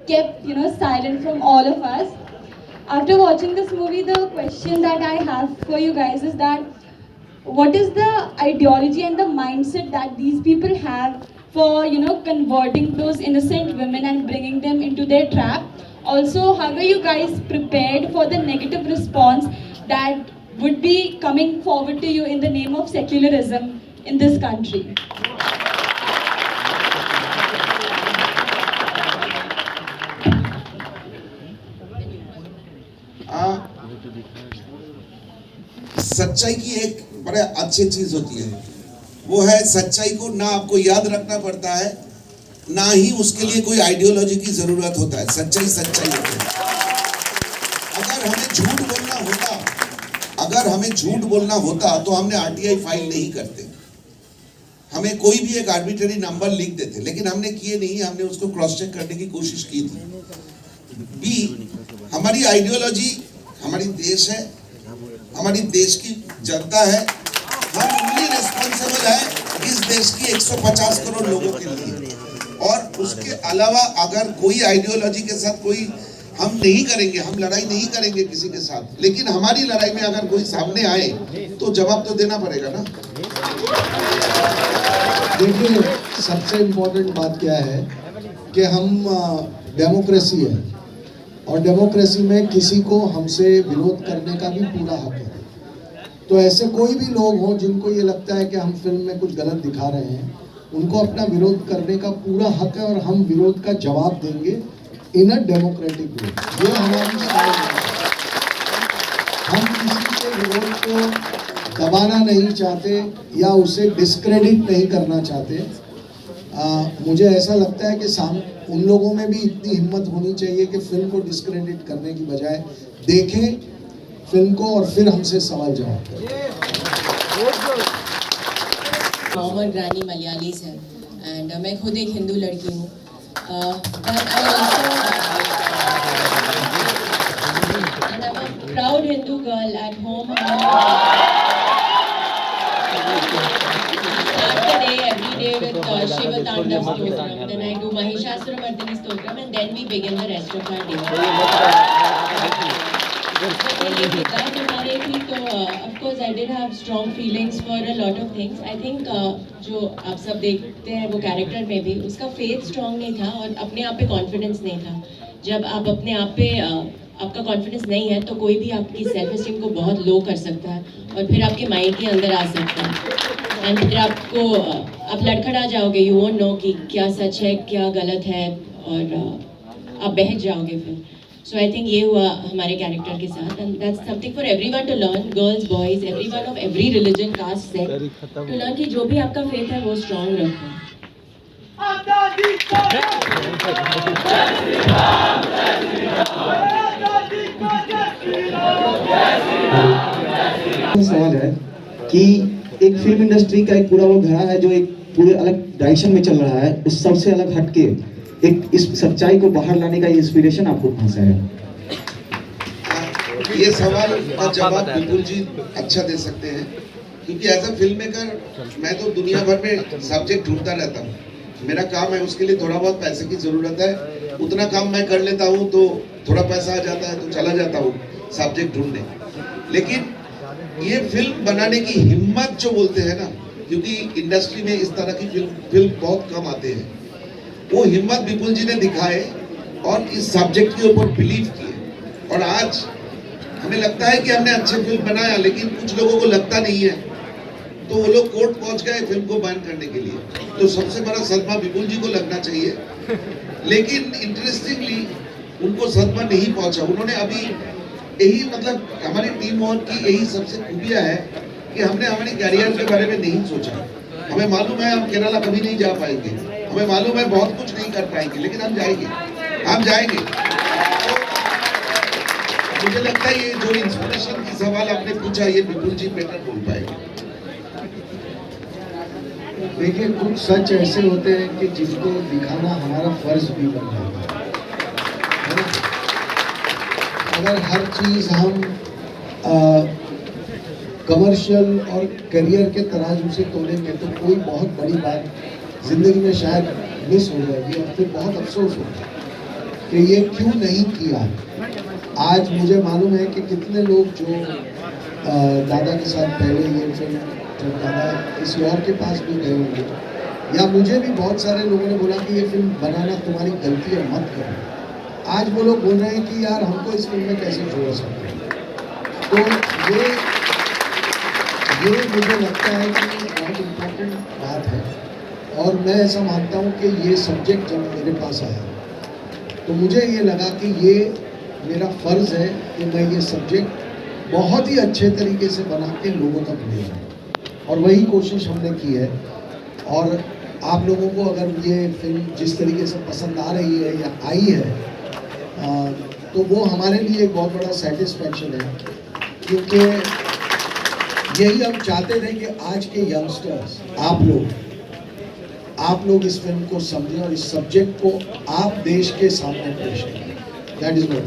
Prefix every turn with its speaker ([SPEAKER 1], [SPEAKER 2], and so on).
[SPEAKER 1] kept, silent from all of us. After watching this movie, the question that I have for you guys is that what is the ideology and the mindset that these people have for, converting those innocent women and bringing them into their trap? Also, how are you guys prepared for the negative response that would be coming forward to you in the name of secularism in this country?
[SPEAKER 2] सच्चाई की एक बड़ा अच्छी चीज होती है, वो है सच्चाई को ना आपको याद रखना पड़ता है, ना ही उसके लिए कोई आइडियोलॉजी की जरूरत होता है। सच्चाई सच्चाई होती है। अगर हमें झूठ बोलना होता तो हमने आरटीआई फाइल नहीं करते, हमें कोई भी एक आर्बिट्ररी नंबर लिख देते, लेकिन हमने किए नहीं। हमने उसको क्रॉस चेक करने की कोशिश की थी। बी, हमारी आइडियोलॉजी, हमारी देश है, हमारी देश की जनता है, हम ओनली रिस्पॉन्सिबल है इस देश की 150 करोड़ लोगों के लिए। और उसके अलावा अगर कोई आइडियोलॉजी के साथ कोई हम नहीं करेंगे, हम लड़ाई नहीं करेंगे किसी के साथ, लेकिन हमारी लड़ाई में अगर कोई सामने आए तो जवाब तो देना पड़ेगा ना।
[SPEAKER 3] देखिए, सबसे इम्पोर्टेंट बात क्या है कि हम डेमोक्रेसी है, और डेमोक्रेसी में किसी को हमसे विरोध करने का भी पूरा हक है। तो ऐसे कोई भी लोग हों जिनको ये लगता है कि हम फिल्म में कुछ गलत दिखा रहे हैं, उनको अपना विरोध करने का पूरा हक है, और हम विरोध का जवाब देंगे इन अ डेमोक्रेटिक वे। ये हमारी स्टाइल है। हम किसी के विरोध को दबाना नहीं चाहते या उसे डिस्क्रेडिट नहीं करना चाहते। मुझे ऐसा लगता है कि उन लोगों में भी इतनी हिम्मत होनी चाहिए कि फिल्म को डिस्क्रेडिट करने की बजाय देखें फिल्म को और फिर हमसे सवाल जवाब करें।
[SPEAKER 4] मॉम और ग्रैनी मलयालीज है, एंड मैं खुद एक हिंदू लड़की हूँ, proud Hindu girl at home. Every day with Shiva Tandav Stotram, then I do Mahishasura Mardini Stotram, and then we begin the rest of our day. Of course, I did have strong feelings for a lot of things. I think जो आप सब देखते हैं वो character में भी उसका faith strong नहीं था और अपने आप पे कॉन्फिडेंस नहीं था। जब आप अपने आप पे आपका कॉन्फिडेंस नहीं है तो कोई भी आपकी सेल्फ एस्टीम को बहुत लो कर सकता है और फिर आपके माइंड के अंदर आ सकता है, एंड फिर आप लड़खड़ा जाओगे। यू वोंट नो कि क्या सच है क्या गलत है, और आप बहक जाओगे फिर। सो आई थिंक ये हुआ हमारे कैरेक्टर के साथ, and that's something for everyone to learn, girls boys, everyone of every religion caste sect, to learn कि जो भी आपका फेथ है वो स्ट्रॉन्ग रखो।
[SPEAKER 5] सवाल है कि एक फिल्म इंडस्ट्री का एक पूरा वो घड़ा है जो एक पूरे अलग डायरेक्शन में चल रहा है, उस सबसे अलग हटके एक इस सच्चाई को बाहर लाने का इंस्पिरेशन आपको कहाँ से है?
[SPEAKER 2] ये सवाल का जवाब बिल्कुल जी अच्छा दे सकते हैं, क्योंकि एज अ फिल्म मेकर मैं तो दुनिया भर में सब्जेक्ट ढूंढता रहता हूँ। मेरा काम है, उसके लिए थोड़ा बहुत पैसे की जरूरत है, उतना काम मैं कर लेता हूँ, तो थोड़ा पैसा आ जाता है तो चला जाता हूँ सब्जेक्ट ढूंढने। लेकिन ये फिल्म बनाने की हिम्मत जो बोलते हैं ना, क्योंकि इंडस्ट्री में इस तरह की फिल्म बहुत कम आते हैं, वो हिम्मत विपुल जी ने दिखाए और इस सब्जेक्ट के ऊपर बिलीव किए। और आज हमें लगता है कि हमने अच्छे फिल्म बनाया, लेकिन कुछ लोगों को लगता नहीं है, तो वो लोग कोर्ट पहुंच गए फिल्म को बैन करने के लिए। तो सबसे बड़ा सदमा विपुल जी को लगना चाहिए, लेकिन इंटरेस्टिंगली उनको सदमा नहीं पहुंचा। उन्होंने अभी यही मतलब हमारी टीम और की यही सबसे खूबियां है कि हमने हमारे कैरियर के बारे में नहीं सोचा। हमें मालूम है हम केरला कभी नहीं जा पाएंगे, हमें मालूम है बहुत कुछ नहीं कर पाएंगे, लेकिन हम जाएंगे। तो मुझे लगता है ये जो इंस्पिरेशन की सवाल आपने पूछा, ये विपुल जी बेटर बोल पाएंगे।
[SPEAKER 3] देखिए, कुछ सच ऐसे होते हैं कि जिसको दिखाना हमारा फर्ज भी बन जाता है ना? अगर हर चीज़ हम कमर्शियल और करियर के तराजू से तोलेंगे तो कोई बहुत बड़ी बात ज़िंदगी में शायद मिस हो जाएगी और फिर बहुत अफसोस होगा। कि ये क्यों नहीं किया। आज मुझे मालूम है कि कितने लोग जो दादा के साथ पहले ये फिल्म जब दादा किसी और के पास भी गए होंगे, या मुझे भी बहुत सारे लोगों ने बोला कि ये फिल्म बनाना तुम्हारी गलती है, मत करो। आज वो लोग बोल रहे हैं कि यार हमको इस फिल्म में कैसे जोड़ सकते हैं। तो ये मुझे लगता है कि बहुत इम्पोर्टेंट बात है, और मैं ऐसा मानता हूँ कि ये सब्जेक्ट जब मेरे पास आया तो मुझे ये लगा कि ये मेरा फ़र्ज़ है कि मैं ये सब्जेक्ट बहुत ही अच्छे तरीके से बना के लोगों तक ले जाऊँ, और वही कोशिश हमने की है। और आप लोगों को अगर ये फिल्म जिस तरीके से पसंद आ रही है या आई है तो वो हमारे लिए एक बहुत बड़ा सेटिस्फैक्शन है, क्योंकि यही हम चाहते थे कि आज के यंगस्टर्स आप लोग इस फिल्म को समझें और इस सब्जेक्ट को आप देश के सामने पेश करें। That is what